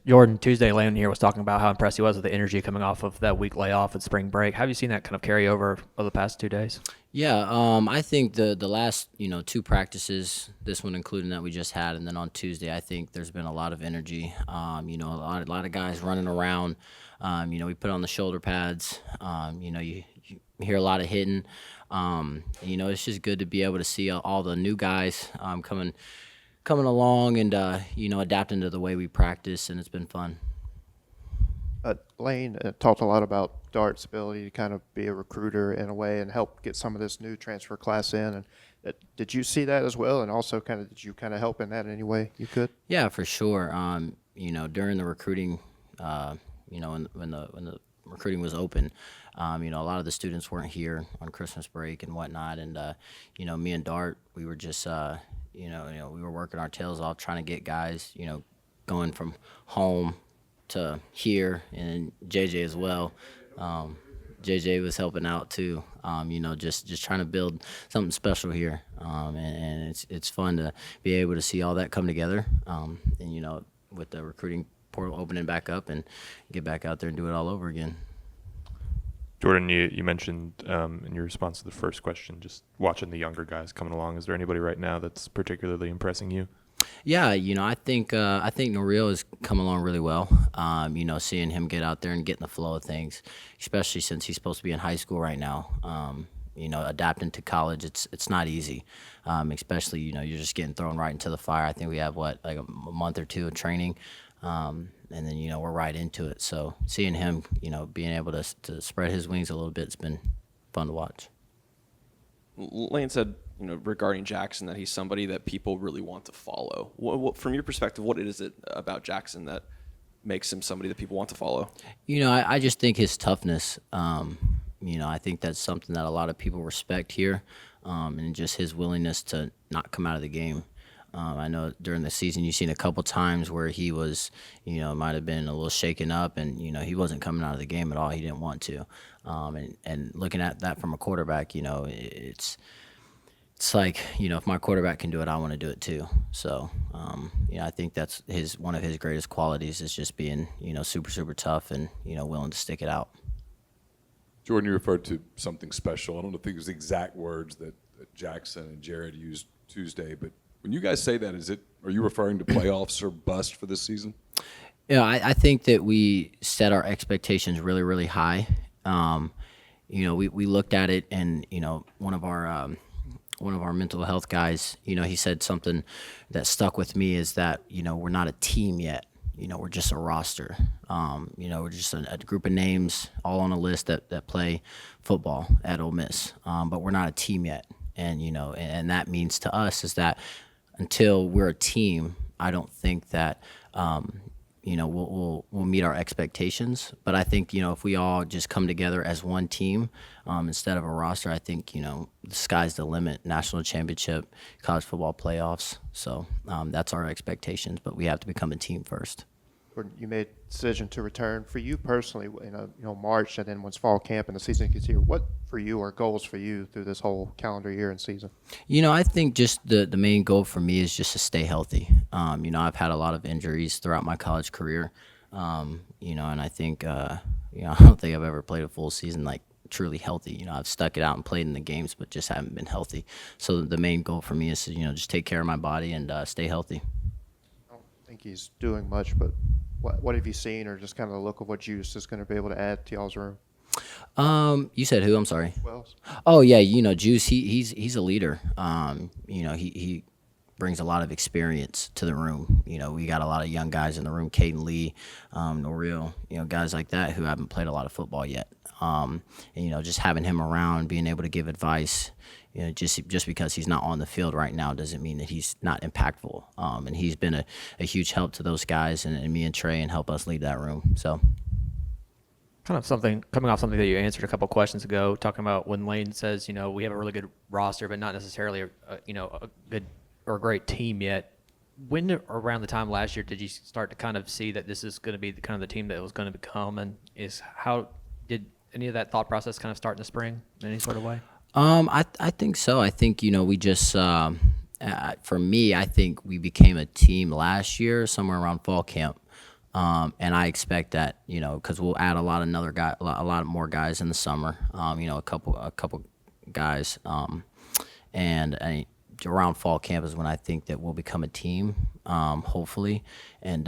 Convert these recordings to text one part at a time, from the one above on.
Jordan, Tuesday, Lane here was talking about how impressed he was with the energy coming off of that week layoff at spring break. Have you seen that kind of carry over the past 2 days? Yeah, I think the last two practices, this one including that we just had, and then on Tuesday, I think there's been a lot of energy. A lot of guys running around. We put on the shoulder pads. You hear a lot of hitting. It's just good to be able to see all the new guys coming along and adapting to the way we practice, and it's been fun. Lane talked a lot about Dart's ability to kind of be a recruiter in a way and help get some of this new transfer class in. And did you see that as well? And also, did you kind of help in that in any way you could? Yeah, for sure. During the recruiting, when the recruiting was open, a lot of the students weren't here on Christmas break and whatnot, and me and Dart, we were just, we were working our tails off trying to get guys, going from home to here, and JJ as well. JJ was helping out too. Just trying to build something special here, and it's fun to be able to see all that come together. With the recruiting portal opening back up and get back out there and do it all over again. Jordan, you mentioned in your response to the first question, just watching the younger guys coming along. Is there anybody right now that's particularly impressing you? Yeah, I think Norio has come along really well. Seeing him get out there and get in the flow of things, especially since he's supposed to be in high school right now. Adapting to college, it's not easy. Especially, you're just getting thrown right into the fire. I think we have like a month or two of training, and then we're right into it. So seeing him, being able to spread his wings a little bit, it's been fun to watch. Lane said, regarding Jackson, that he's somebody that people really want to follow. From your perspective, what is it about Jackson that makes him somebody that people want to follow? I just think his toughness. I think that's something that a lot of people respect here, and just his willingness to not come out of the game. I know during the season you've seen a couple times where he was, might have been a little shaken up, and he wasn't coming out of the game at all. He didn't want to, and looking at that from a quarterback, it's like, if my quarterback can do it, I want to do it too. So, I think that's one of his greatest qualities is just being, super, super tough and, willing to stick it out. Jordan, you referred to something special. I don't think it was the exact words that Jackson and Jared used Tuesday, but when you guys say that, are you referring to playoffs or bust for this season? Yeah, I think that we set our expectations really, really high. We looked at it, and one of our mental health guys, he said something that stuck with me is that we're not a team yet. We're just a roster. We're just a group of names all on a list that play football at Ole Miss, but we're not a team yet. And and that means to us is that until we're a team, I don't think that we'll meet our expectations. But I think if we all just come together as one team instead of a roster, I think the sky's the limit. National championship, college football playoffs. So that's our expectations. But we have to become a team first. You made a decision to return. For you personally, March, and then once fall camp and the season gets here, what for you are goals for you through this whole calendar year and season? I think just the main goal for me is just to stay healthy. I've had a lot of injuries throughout my college career, and I think, I don't think I've ever played a full season like truly healthy. I've stuck it out and played in the games, but just haven't been healthy. So the main goal for me is to, just take care of my body and stay healthy. I don't think he's doing much, but what have you seen, or just kind of the look of what Juice is going to be able to add to y'all's room? You said who? I'm sorry. Wells. Oh yeah, Juice. He's a leader. He brings a lot of experience to the room. We got a lot of young guys in the room. Caden Lee, Norio, guys like that who haven't played a lot of football yet. And just having him around, being able to give advice. Just because he's not on the field right now doesn't mean that he's not impactful. And he's been a huge help to those guys and me and Trey, and help us lead that room. So. Kind of coming off something that you answered a couple questions ago, talking about when Lane says, we have a really good roster, but not necessarily, a good or a great team yet. When around the time last year did you start to kind of see that this is going to be the team that it was going to become, and how did any of that thought process kind of start in the spring in any sort of way? I think so. I think we just for me, I think we became a team last year, somewhere around fall camp. And I expect that, because we'll add a lot more guys in the summer. A couple guys, and around fall camp is when I think that we'll become a team, hopefully, and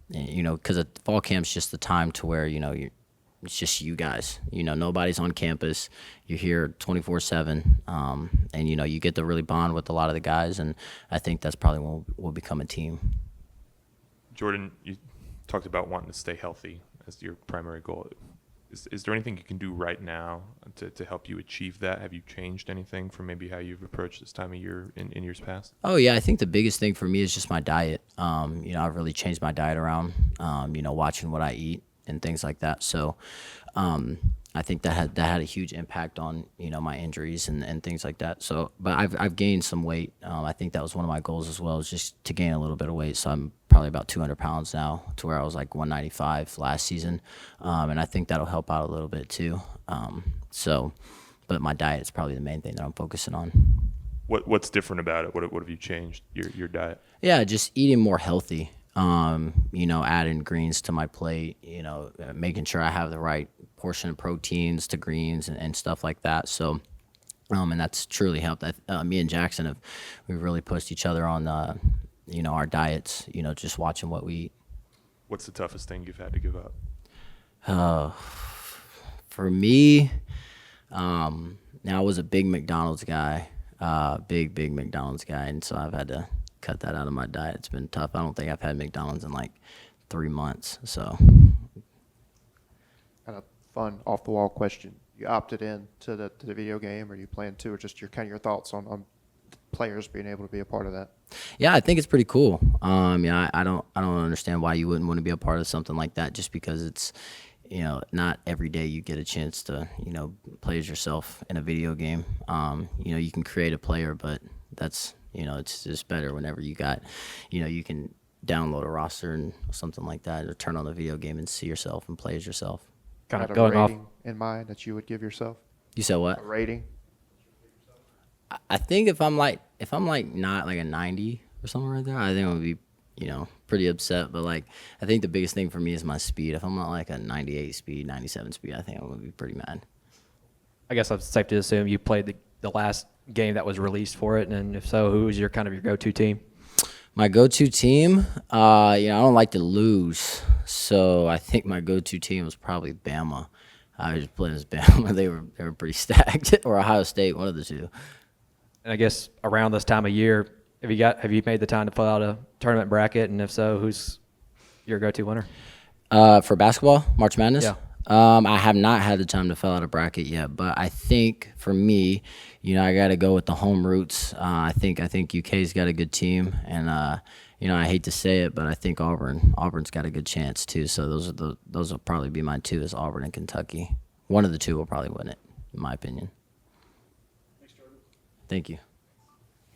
because fall camp's just the time to where it's just you guys. Nobody's on campus. You're here 24/7, and you get to really bond with a lot of the guys, and I think that's probably when we'll become a team. Jordan, you talked about wanting to stay healthy as your primary goal. Is there anything you can do right now to help you achieve that? Have you changed anything from maybe how you've approached this time of year in years past? Oh yeah, I think the biggest thing for me is just my diet. I've really changed my diet around. Watching what I eat and things like that. So, I think that had a huge impact on my injuries and things like that. So, but I've gained some weight. I think that was one of my goals as well, is just to gain a little bit of weight. So I'm probably about 200 pounds now, to where I was like 195 last season, and I think that'll help out a little bit too. But my diet is probably the main thing that I'm focusing on. What's different about it? What have you changed your diet? Yeah, just eating more healthy. Adding greens to my plate, making sure I have the right portion of proteins to greens and stuff like that. So, and that's truly helped. Me and Jackson we've really pushed each other on, our diets, just watching what we eat. What's the toughest thing you've had to give up? For me, now I was a big McDonald's guy, big McDonald's guy. And so I've had to cut that out of my diet. It's been tough. I don't think I've had McDonald's in like 3 months. So, Kind of fun off the wall question. You opted in to the video game, or you plan to, or just your thoughts on players being able to be a part of that? Yeah, I think it's pretty cool. I don't understand why you wouldn't want to be a part of something like that, just because it's, not every day you get a chance to, play as yourself in a video game. You can create a player, but that's, it's just better whenever you can download a roster and something like that, or turn on the video game and see yourself and play as yourself. Kind Had of a going off. rating in mind that you would give yourself? You said what? A rating? I think if I'm not like a 90 or something right there, I think I would be, pretty upset. But like, I think the biggest thing for me is my speed. If I'm not like a 98 speed, 97 speed, I think I'm gonna be pretty mad. I guess it's safe to assume you played the last game that was released for it, and if so, who was your go-to team? My go-to team, I don't like to lose, so I think my go-to team was probably Bama. I was playing as Bama. They were pretty stacked, or Ohio State, one of the two. And I guess around this time of year, have you made the time to fill out a tournament bracket, and if so, who's your go-to winner? For basketball, March Madness? Yeah. I have not had the time to fill out a bracket yet, but I think for me, I got to go with the home roots. I think UK's got a good team, and I hate to say it, but I think Auburn's got a good chance too. So those will probably be my two, is Auburn and Kentucky. One of the two will probably win it, in my opinion. Thank you.